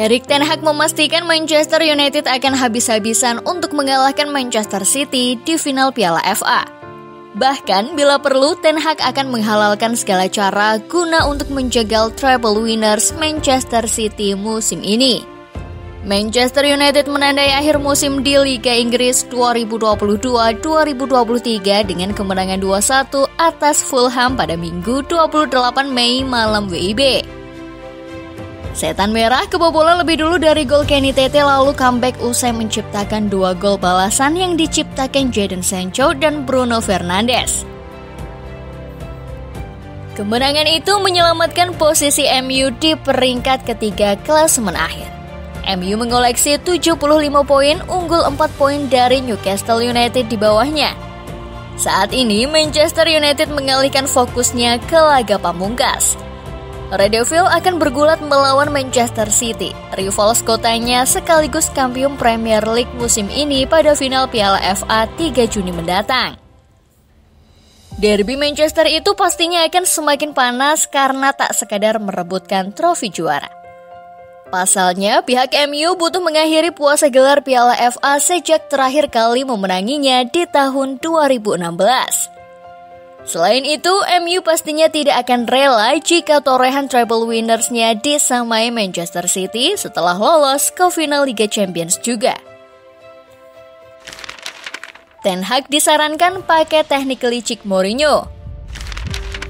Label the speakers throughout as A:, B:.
A: Erik ten Hag memastikan Manchester United akan habis-habisan untuk mengalahkan Manchester City di final Piala FA. Bahkan bila perlu, Ten Hag akan menghalalkan segala cara guna untuk menjegal treble winners Manchester City musim ini. Manchester United menandai akhir musim di Liga Inggris 2022-2023 dengan kemenangan 2-1 atas Fulham pada Minggu 28 Mei malam WIB. Setan Merah kebobolan lebih dulu dari gol Kenny Tete lalu comeback usai menciptakan 2 gol balasan yang diciptakan Jadon Sancho dan Bruno Fernandes. Kemenangan itu menyelamatkan posisi MU di peringkat ketiga klasemen akhir. MU mengoleksi 75 poin, unggul 4 poin dari Newcastle United di bawahnya. Saat ini Manchester United mengalihkan fokusnya ke laga pamungkas. Red Devil akan bergulat melawan Manchester City, rival kotanya sekaligus kampiun Premier League musim ini pada final Piala FA 3 Juni mendatang. Derby Manchester itu pastinya akan semakin panas karena tak sekadar merebutkan trofi juara. Pasalnya, pihak MU butuh mengakhiri puasa gelar Piala FA sejak terakhir kali memenanginya di tahun 2016. Selain itu, MU pastinya tidak akan rela jika torehan treble winners-nya disamai Manchester City setelah lolos ke final Liga Champions juga. Ten Hag disarankan pakai teknik licik Mourinho.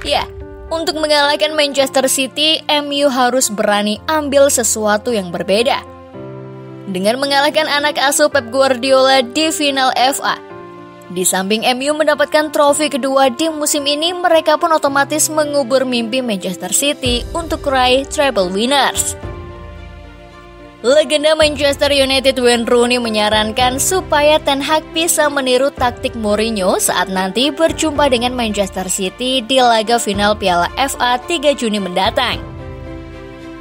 A: Ya, untuk mengalahkan Manchester City, MU harus berani ambil sesuatu yang berbeda. Dengan mengalahkan anak asuh Pep Guardiola di final FA, di samping MU mendapatkan trofi kedua di musim ini, mereka pun otomatis mengubur mimpi Manchester City untuk raih treble winners. Legenda Manchester United Wayne Rooney menyarankan supaya Ten Hag bisa meniru taktik Mourinho saat nanti berjumpa dengan Manchester City di laga final Piala FA 3 Juni mendatang.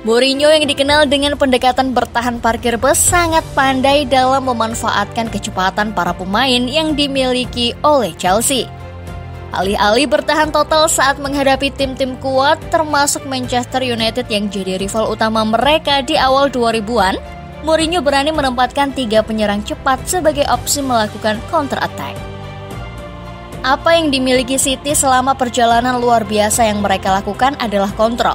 A: Mourinho yang dikenal dengan pendekatan bertahan parkir bus sangat pandai dalam memanfaatkan kecepatan para pemain yang dimiliki oleh Chelsea. Alih-alih bertahan total saat menghadapi tim-tim kuat termasuk Manchester United yang jadi rival utama mereka di awal 2000-an, Mourinho berani menempatkan 3 penyerang cepat sebagai opsi melakukan counter attack. Apa yang dimiliki City selama perjalanan luar biasa yang mereka lakukan adalah kontrol.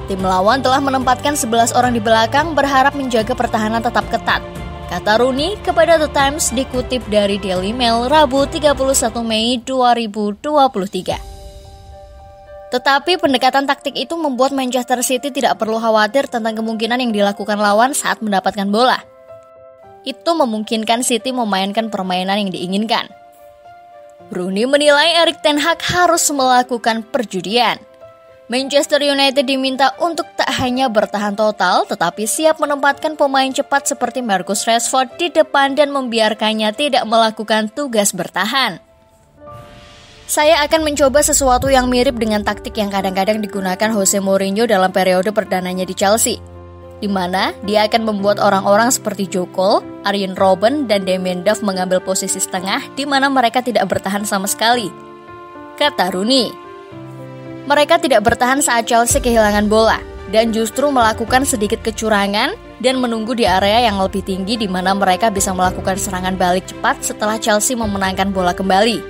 A: Tim lawan telah menempatkan 11 orang di belakang berharap menjaga pertahanan tetap ketat, kata Rooney kepada The Times dikutip dari Daily Mail Rabu 31 Mei 2023. Tetapi pendekatan taktik itu membuat Manchester City tidak perlu khawatir tentang kemungkinan yang dilakukan lawan saat mendapatkan bola. Itu memungkinkan City memainkan permainan yang diinginkan. Rooney menilai Erik ten Hag harus melakukan perjudian. Manchester United diminta untuk tak hanya bertahan total, tetapi siap menempatkan pemain cepat seperti Marcus Rashford di depan dan membiarkannya tidak melakukan tugas bertahan. Saya akan mencoba sesuatu yang mirip dengan taktik yang kadang-kadang digunakan Jose Mourinho dalam periode perdananya di Chelsea, di mana dia akan membuat orang-orang seperti Joe Cole, Arjen Robben, dan Damien Duff mengambil posisi setengah di mana mereka tidak bertahan sama sekali, kata Rooney. Mereka tidak bertahan saat Chelsea kehilangan bola dan justru melakukan sedikit kecurangan dan menunggu di area yang lebih tinggi di mana mereka bisa melakukan serangan balik cepat setelah Chelsea memenangkan bola kembali.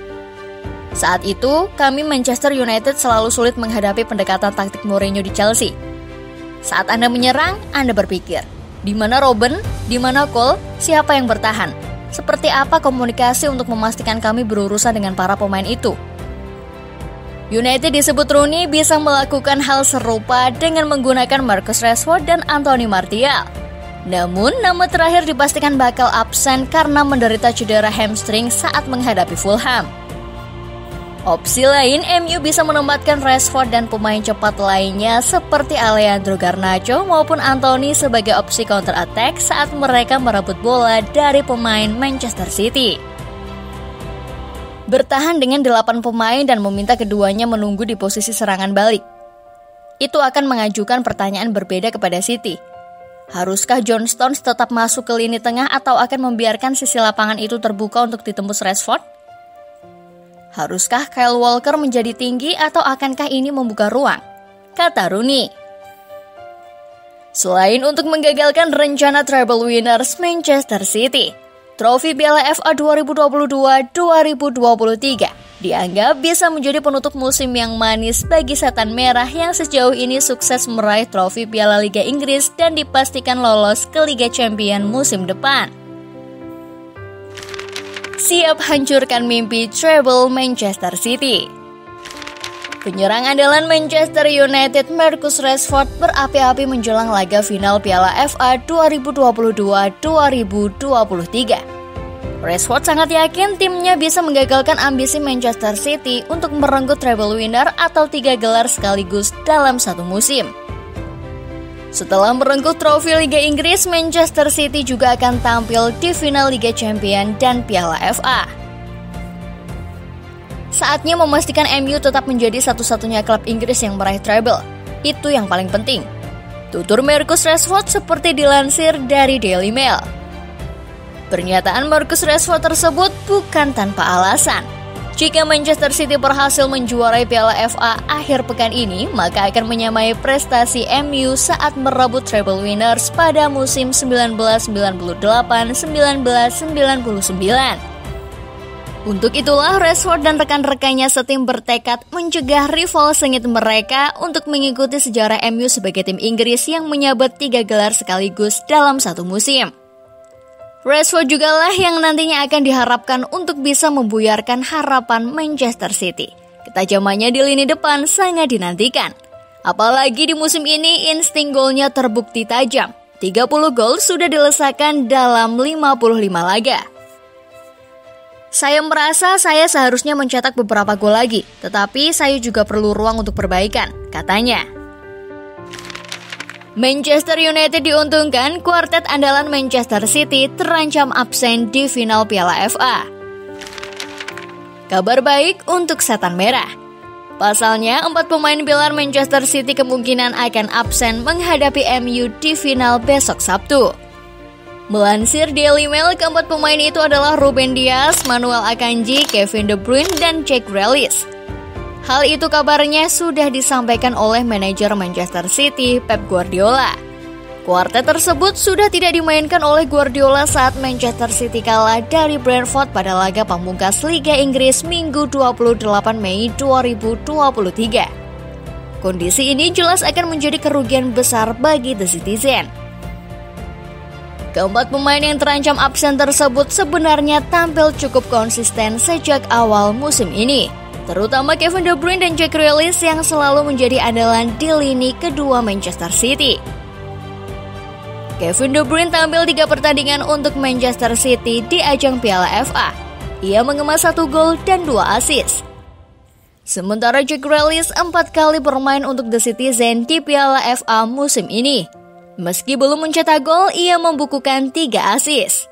A: Saat itu, kami Manchester United selalu sulit menghadapi pendekatan taktik Mourinho di Chelsea. Saat Anda menyerang, Anda berpikir, di mana Robben, di mana Cole, siapa yang bertahan? Seperti apa komunikasi untuk memastikan kami berurusan dengan para pemain itu? United disebut Rooney bisa melakukan hal serupa dengan menggunakan Marcus Rashford dan Anthony Martial. Namun, nama terakhir dipastikan bakal absen karena menderita cedera hamstring saat menghadapi Fulham. Opsi lain, MU bisa menempatkan Rashford dan pemain cepat lainnya seperti Alejandro Garnacho maupun Anthony sebagai opsi counter attack saat mereka merebut bola dari pemain Manchester City. Bertahan dengan 8 pemain dan meminta keduanya menunggu di posisi serangan balik. Itu akan mengajukan pertanyaan berbeda kepada City. Haruskah John Stones tetap masuk ke lini tengah atau akan membiarkan sisi lapangan itu terbuka untuk ditembus Rashford? Haruskah Kyle Walker menjadi tinggi atau akankah ini membuka ruang? Kata Rooney. Selain untuk menggagalkan rencana treble winners Manchester City, trofi Piala FA 2022-2023 dianggap bisa menjadi penutup musim yang manis bagi Setan Merah yang sejauh ini sukses meraih trofi Piala Liga Inggris dan dipastikan lolos ke Liga Champions musim depan. Siap hancurkan mimpi treble Manchester City. Penyerang andalan Manchester United Marcus Rashford berapi-api menjelang laga final Piala FA 2022-2023. Rashford sangat yakin timnya bisa menggagalkan ambisi Manchester City untuk merenggut treble winner atau 3 gelar sekaligus dalam satu musim. Setelah merengkuh trofi Liga Inggris, Manchester City juga akan tampil di final Liga Champions dan Piala FA. Saatnya memastikan MU tetap menjadi satu-satunya klub Inggris yang meraih treble. Itu yang paling penting. Tutur Marcus Rashford seperti dilansir dari Daily Mail. Pernyataan Marcus Rashford tersebut bukan tanpa alasan. Jika Manchester City berhasil menjuarai Piala FA akhir pekan ini, maka akan menyamai prestasi MU saat merebut treble winners pada musim 1998-1999. Untuk itulah Rashford dan rekan-rekannya setim bertekad mencegah rival sengit mereka untuk mengikuti sejarah MU sebagai tim Inggris yang menyabet 3 gelar sekaligus dalam satu musim. Rashford jugalah yang nantinya akan diharapkan untuk bisa membuyarkan harapan Manchester City. Ketajamannya di lini depan sangat dinantikan. Apalagi di musim ini insting golnya terbukti tajam. 30 gol sudah dilesakan dalam 55 laga. Saya merasa saya seharusnya mencetak beberapa gol lagi, tetapi saya juga perlu ruang untuk perbaikan, katanya. Manchester United diuntungkan, kuartet andalan Manchester City terancam absen di final Piala FA. Kabar baik untuk Setan Merah. Pasalnya, 4 pemain pilar Manchester City kemungkinan akan absen menghadapi MU di final besok Sabtu. Melansir Daily Mail, keempat pemain itu adalah Ruben Dias, Manuel Akanji, Kevin De Bruyne, dan Jack Grealish. Hal itu kabarnya sudah disampaikan oleh manajer Manchester City, Pep Guardiola. Kuartet tersebut sudah tidak dimainkan oleh Guardiola saat Manchester City kalah dari Brentford pada laga pamungkas Liga Inggris Minggu 28 Mei 2023. Kondisi ini jelas akan menjadi kerugian besar bagi The Citizen. Keempat pemain yang terancam absen tersebut sebenarnya tampil cukup konsisten sejak awal musim ini, terutama Kevin De Bruyne dan Jack Grealish yang selalu menjadi andalan di lini kedua Manchester City. Kevin De Bruyne tampil 3 pertandingan untuk Manchester City di ajang Piala FA. Ia mengemas 1 gol dan 2 assist. Sementara Jack Grealish 4 kali bermain untuk The Citizen di Piala FA musim ini. Meski belum mencetak gol, ia membukukan 3 assist.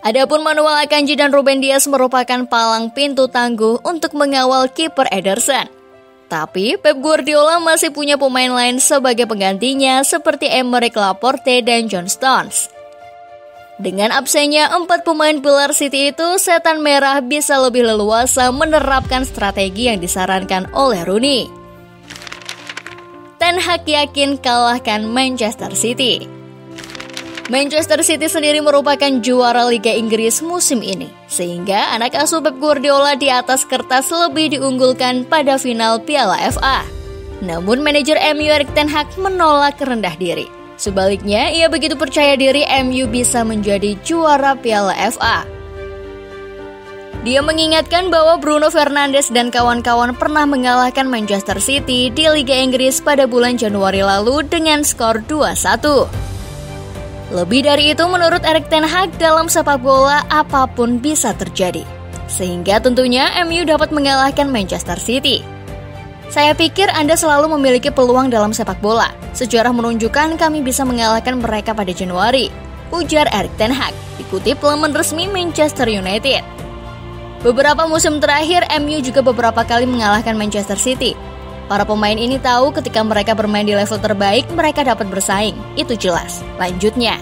A: Adapun Manuel Akanji dan Ruben Dias merupakan palang pintu tangguh untuk mengawal kiper Ederson. Tapi Pep Guardiola masih punya pemain lain sebagai penggantinya seperti Aymeric Laporte dan John Stones. Dengan absennya 4 pemain pilar City itu, Setan Merah bisa lebih leluasa menerapkan strategi yang disarankan oleh Rooney. Ten Hag yakin kalahkan Manchester City. Manchester City sendiri merupakan juara Liga Inggris musim ini, sehingga anak asuh Pep Guardiola di atas kertas lebih diunggulkan pada final Piala FA. Namun manajer MU Erik ten Hag menolak rendah diri. Sebaliknya, ia begitu percaya diri MU bisa menjadi juara Piala FA. Dia mengingatkan bahwa Bruno Fernandes dan kawan-kawan pernah mengalahkan Manchester City di Liga Inggris pada bulan Januari lalu dengan skor 2-1. Lebih dari itu, menurut Erik ten Hag, dalam sepak bola apapun bisa terjadi. Sehingga tentunya MU dapat mengalahkan Manchester City. Saya pikir Anda selalu memiliki peluang dalam sepak bola. Sejarah menunjukkan kami bisa mengalahkan mereka pada Januari, ujar Erik ten Hag, dikutip laman resmi Manchester United. Beberapa musim terakhir, MU juga beberapa kali mengalahkan Manchester City. Para pemain ini tahu ketika mereka bermain di level terbaik, mereka dapat bersaing. Itu jelas. Lanjutnya,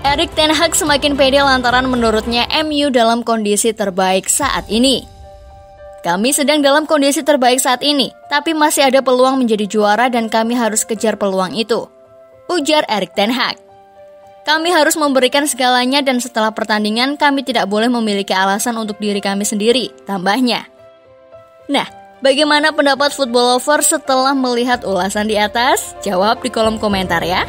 A: Erik ten Hag semakin pede lantaran menurutnya MU dalam kondisi terbaik saat ini. Kami sedang dalam kondisi terbaik saat ini, tapi masih ada peluang menjadi juara dan kami harus kejar peluang itu, ujar Erik ten Hag. Kami harus memberikan segalanya dan setelah pertandingan kami tidak boleh memiliki alasan untuk diri kami sendiri, tambahnya. Nah, bagaimana pendapat football lover setelah melihat ulasan di atas? Jawab di kolom komentar ya.